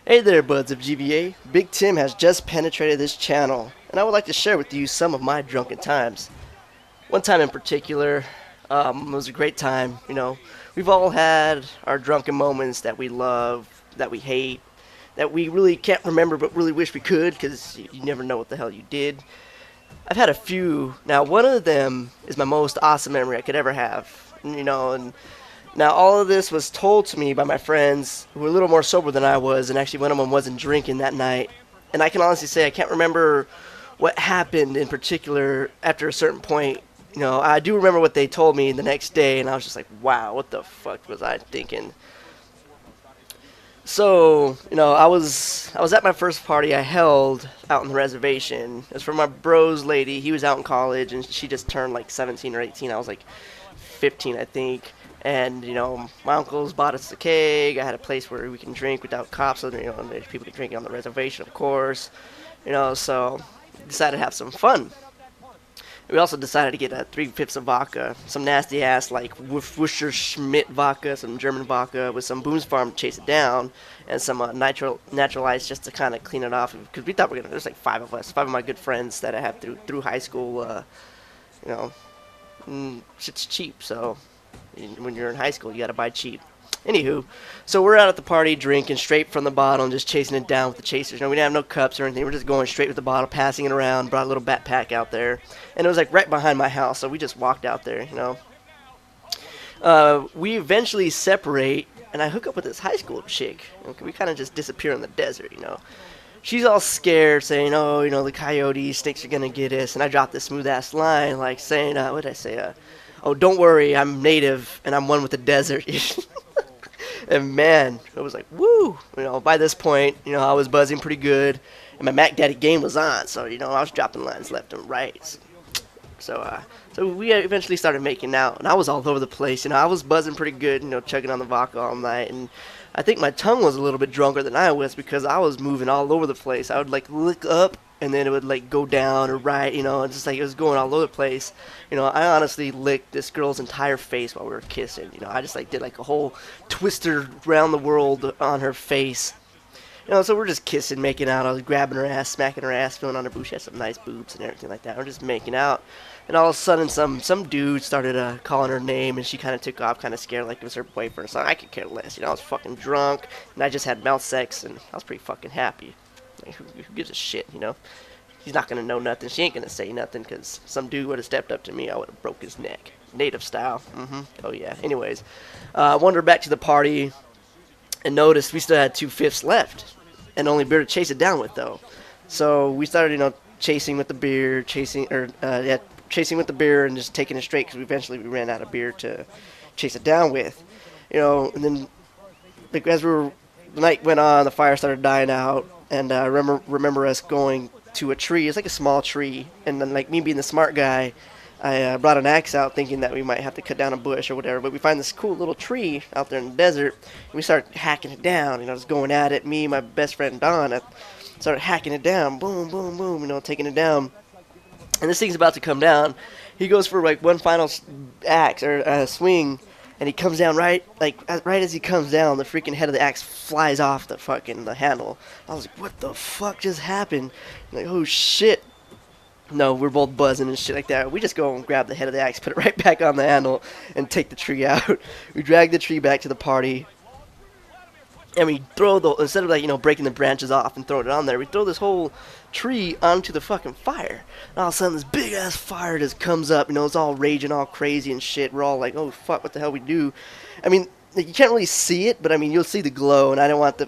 Hey there, buds of GBA. Big Tim has just penetrated this channel, and I would like to share with you some of my drunken times. One time in particular, was a great time. We've all had our drunken moments that we love, that we hate, that we really can't remember but really wish we could because you never know what the hell you did. I've had a few. Now, one of them is my most awesome memory I could ever have. And now, all of this was told to me by my friends who were a little more sober than I was, and actually, one of them wasn't drinking that night. And I can honestly say I can't remember what happened in particular after a certain point. I do remember what they told me the next day, and I was just like, wow, what the fuck was I thinking? So, I was at my first party I held out on the reservation. It was for my bro's lady. He was out in college, and she just turned like 17 or 18. I was like 15, I think. And my uncles bought us a keg. I had a place where we can drink without cops. So there's people drinking on the reservation, of course. So decided to have some fun. We also decided to get a 3/5 of vodka, some nasty ass like Worcester Schmidt vodka, some German vodka with some Boone's Farm to chase it down, and some natural ice just to kind of clean it off. Because we thought there's like five of us, five of my good friends that I had through high school. You know, shit's cheap, so when you're in high school, you gotta buy cheap. Anywho, so we're out at the party drinking straight from the bottle and just chasing it down with the chasers. We didn't have no cups or anything. We're just going straight with the bottle, passing it around. Brought a little backpack out there, and it was like right behind my house, so we just walked out there. We eventually separate, and I hook up with this high school chick. We kind of just disappear in the desert. She's all scared, saying, "Oh, the coyotes, snakes are gonna get us." And I dropped this smooth ass line, like saying, "What did I say? Oh, don't worry, I'm native and I'm one with the desert." And man, it was like, woo! By this point, I was buzzing pretty good, and my Mac Daddy game was on, so I was dropping lines left and right. So we eventually started making out, and I was all over the place. I was buzzing pretty good, chugging on the vodka all night, and I think my tongue was a little bit drunker than I was because I was moving all over the place. I would like lick up, and then it would like go down or right, and just like it was going all over the place. I honestly licked this girl's entire face while we were kissing. I just like did like a whole twister around the world on her face. So we're just kissing, making out. I was grabbing her ass, smacking her ass, feeling on her boobs. She had some nice boobs and everything like that. We're just making out. And all of a sudden, some dude started calling her name, and she kind of took off, kind of scared, like it was her boyfriend. So I could care less. I was fucking drunk, and I just had mouth sex, and I was pretty fucking happy. Like, who gives a shit? He's not gonna know nothing. She ain't gonna say nothing, cause some dude would have stepped up to me. I would have broke his neck, native style. Oh yeah. Anyways, wandered back to the party, and noticed we still had 2/5 left, and only beer to chase it down with though. So we started, chasing with the beer, chasing with the beer and just taking it straight because eventually we ran out of beer to chase it down with. And then like the night went on, the fire started dying out, and I remember us going to a tree. It's like a small tree, and then like me being the smart guy, I brought an axe out thinking that we might have to cut down a bush or whatever, but we find this cool little tree out there in the desert, and we start hacking it down, just going at it. Me, my best friend Don, I started hacking it down, boom, boom, boom, taking it down. And this thing's about to come down. He goes for like one final axe or swing, and he comes down right as he comes down, the freaking head of the axe flies off the handle. I was like, what the fuck just happened? I'm like, oh shit. No, we're both buzzing and shit like that. We just go and grab the head of the axe, put it right back on the handle, and take the tree out. We drag the tree back to the party, and we throw instead of like breaking the branches off and throwing it on there, we throw this whole tree onto the fucking fire. And all of a sudden, this big ass fire just comes up. It's all raging, all crazy and shit. We're all like, oh fuck, what the hell we do? I mean, like, you can't really see it, but I mean, you'll see the glow. And I don't want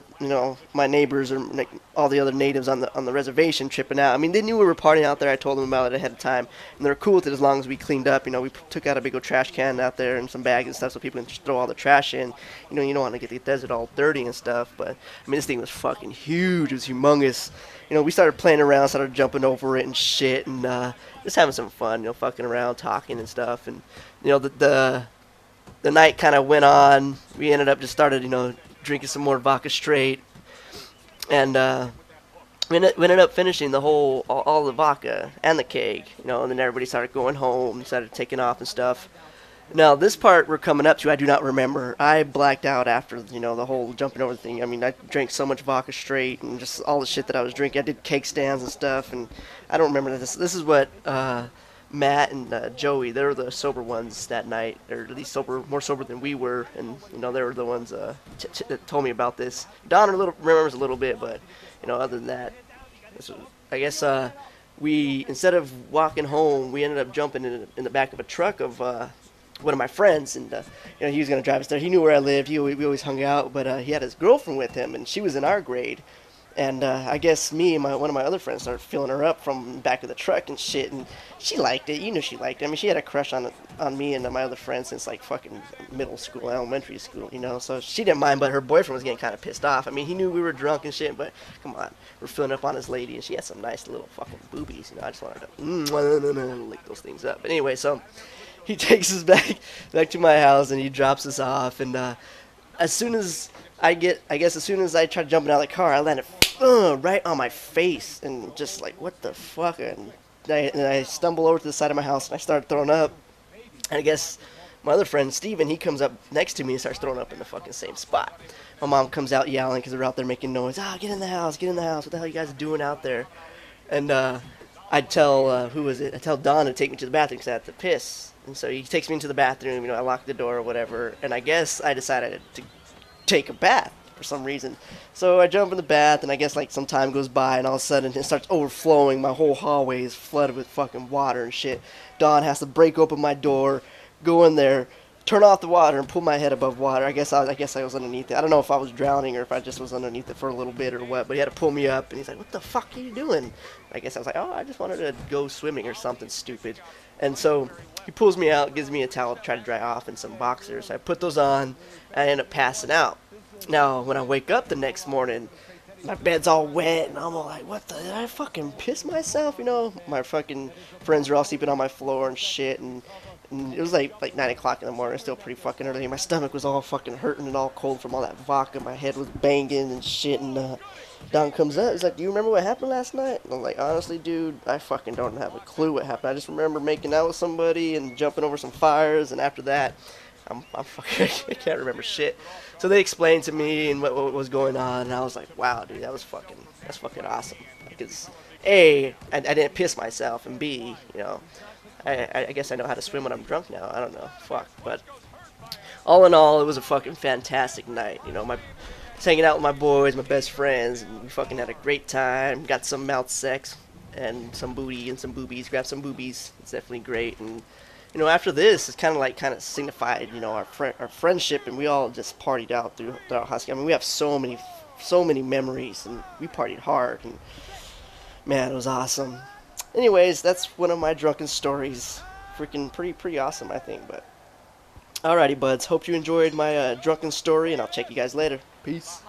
my neighbors or like all the other natives on the reservation tripping out. I mean, they knew we were partying out there. I told them about it ahead of time, and they were cool with it as long as we cleaned up. We took out a big old trash can out there and some bags and stuff so people can just throw all the trash in. You don't want to get the desert all dirty and stuff. But I mean, this thing was fucking huge. It was humongous. We started playing around, started jumping over it and shit, and just having some fun. Fucking around, talking and stuff. And the night kind of went on. We ended up just started, drinking some more vodka straight, and we ended up finishing all the vodka and the keg, and then everybody started going home, started taking off and stuff. Now, this part we're coming up to, I do not remember. I blacked out after, the whole jumping over thing. I mean, I drank so much vodka straight and just all the shit that I was drinking. I did cake stands and stuff, and I don't remember this. This is what Matt and Joey, they were the sober ones that night, or at least more sober than we were, and, they were the ones that told me about this. Don remembers a little bit, but, other than that, I guess we, instead of walking home, we ended up jumping in the back of a truck of one of my friends, and he was gonna drive us there. He knew where I lived. We always hung out, but he had his girlfriend with him, and she was in our grade. And I guess me and one of my other friends started filling her up from the back of the truck and shit, and she liked it. You knew she liked it. I mean, she had a crush on me and my other friends since like fucking middle school, elementary school, So she didn't mind, but her boyfriend was getting kind of pissed off. I mean, he knew we were drunk and shit, but come on, we're filling up on his lady, and she had some nice little fucking boobies. I just wanted to lick those things up. But anyway, so he takes us back to my house, and he drops us off, and as soon as as soon as I tried jumping out of the car, I landed right on my face, and just like, what the fuck? And I stumble over to the side of my house, and I start throwing up. And I guess my other friend, Steven, he comes up next to me and starts throwing up in the fucking same spot. My mom comes out yelling because they're out there making noise. Get in the house, get in the house. What the hell are you guys doing out there? And I tell, who was it? I tell Don to take me to the bathroom because I had to piss. And so he takes me into the bathroom, I lock the door or whatever. And I guess I decided to take a bath for some reason. So I jump in the bath, and I guess like some time goes by, and all of a sudden it starts overflowing. My whole hallway is flooded with fucking water and shit. Don has to break open my door, go in there, turn off the water, and pull my head above water. I guess I was underneath it. I don't know if I was drowning or if I just was underneath it for a little bit or what, but he had to pull me up, and he's like, "What the fuck are you doing?" I guess I was like, "Oh, I just wanted to go swimming or something stupid." And so he pulls me out, gives me a towel to try to dry off and some boxers. I put those on, and I end up passing out. Now, when I wake up the next morning, my bed's all wet, and I'm all like, what the, did I fucking piss myself, My fucking friends are all sleeping on my floor and shit, and it was like 9 o'clock in the morning, still pretty fucking early. My stomach was all fucking hurting and all cold from all that vodka. My head was banging and shit, and Don comes up, he's like, "Do you remember what happened last night?" And I'm like, "Honestly, dude, I fucking don't have a clue what happened. I just remember making out with somebody and jumping over some fires, and after that, I'm fucking, I can't remember shit." So they explained to me and what was going on, and I was like, "Wow, dude, that's fucking awesome." Because A, I didn't piss myself, and B, I guess I know how to swim when I'm drunk now. I don't know, fuck. But all in all, it was a fucking fantastic night. Just hanging out with my boys, my best friends, and we fucking had a great time. Got some mouth sex and some booty and some boobies. Grabbed some boobies. It's definitely great. And after this, it's kind of signified, our friendship, and we all just partied out throughout high school. I mean, we have so many memories, and we partied hard, and man, it was awesome. Anyways, that's one of my drunken stories. Freaking pretty awesome, I think. But alrighty, buds. Hope you enjoyed my drunken story, and I'll check you guys later. Peace.